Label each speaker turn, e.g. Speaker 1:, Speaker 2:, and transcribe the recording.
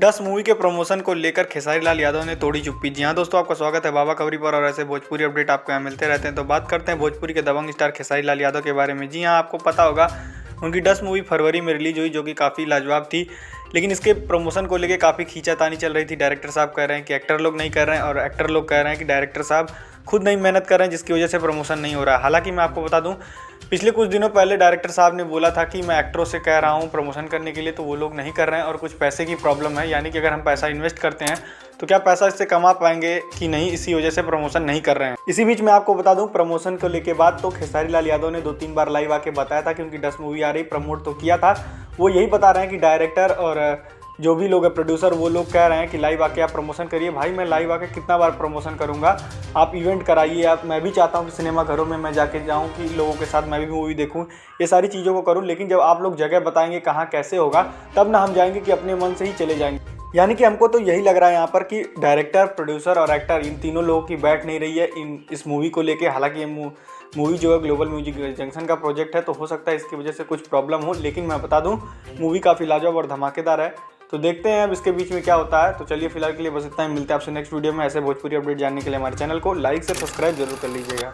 Speaker 1: डस movie के promotion को लेकर खेसारी लाल यादव ने तोड़ी चुप्पी। जी हाँ दोस्तों, आपका स्वागत है बाबा खबरी पर और ऐसे भोजपुरी अपडेट आपको यहाँ मिलते रहते हैं। तो बात करते हैं भोजपुरी के दबंग स्टार खेसारी लाल यादव के बारे में। जी हाँ, आपको पता होगा उनकी डस मूवी फरवरी में रिलीज हुई, जो कि काफ़ी लाजवाब थी। लेकिन इसके प्रमोशन को लेकर काफ़ी खींचातानी चल रही थी। डायरेक्टर साहब कह रहे हैं कि एक्टर लोग नहीं कर रहे हैं और एक्टर लोग कह रहे हैं कि डायरेक्टर साहब खुद नहीं मेहनत कर रहे हैं, जिसकी वजह से प्रमोशन नहीं हो रहा है। हालांकि मैं आपको बता दूं, पिछले कुछ दिनों पहले डायरेक्टर साहब ने बोला था कि मैं एक्टरों से कह रहा हूं प्रमोशन करने के लिए, तो वो लोग नहीं कर रहे हैं और कुछ पैसे की प्रॉब्लम है। यानी कि अगर हम पैसा इन्वेस्ट करते हैं तो क्या पैसा इससे कमा पाएंगे कि नहीं, इसी वजह से प्रमोशन नहीं कर रहे हैं। इसी बीच मैं आपको बता दूं, प्रमोशन को लेके बात तो खेसारी लाल यादव ने 2-3 बार लाइव आके बताया था कि उनकी डस मूवी आ रही, प्रमोट तो किया था। वो यही बता रहे हैं कि डायरेक्टर और जो भी लोग है प्रोड्यूसर, वो लोग कह रहे हैं कि लाइव आके आप प्रमोशन करिए। भाई मैं लाइव आके कितना बार प्रमोशन करूंगा, आप इवेंट कराइए। आप, मैं भी चाहता हूं कि सिनेमा घरों में मैं जाके जाऊं, कि लोगों के साथ मैं भी मूवी देखूं, ये सारी चीज़ों को करूं। लेकिन जब आप लोग जगह बताएंगे कहाँ कैसे होगा, तब ना हम जाएंगे कि अपने मन से ही चले जाएंगे। यानी कि हमको तो यही लग रहा है यहाँ पर कि डायरेक्टर, प्रोड्यूसर और एक्टर, इन तीनों लोगों की बैठ नहीं रही है इस मूवी को लेके। हालांकि ये मूवी जो है ग्लोबल म्यूजिक जंक्शन का प्रोजेक्ट है, तो हो सकता है इसकी वजह से कुछ प्रॉब्लम हो। लेकिन मैं बता दूं, मूवी काफ़ी लाजवाब और धमाकेदार है। तो देखते हैं अब इसके बीच में क्या होता है। तो चलिए फिलहाल के लिए बस इतना ही, मिलते हैं आपसे नेक्स्ट वीडियो में। ऐसे भोजपुरी अपडेट जानने के लिए हमारे चैनल को लाइक से सब्सक्राइब जरूर कर लीजिएगा।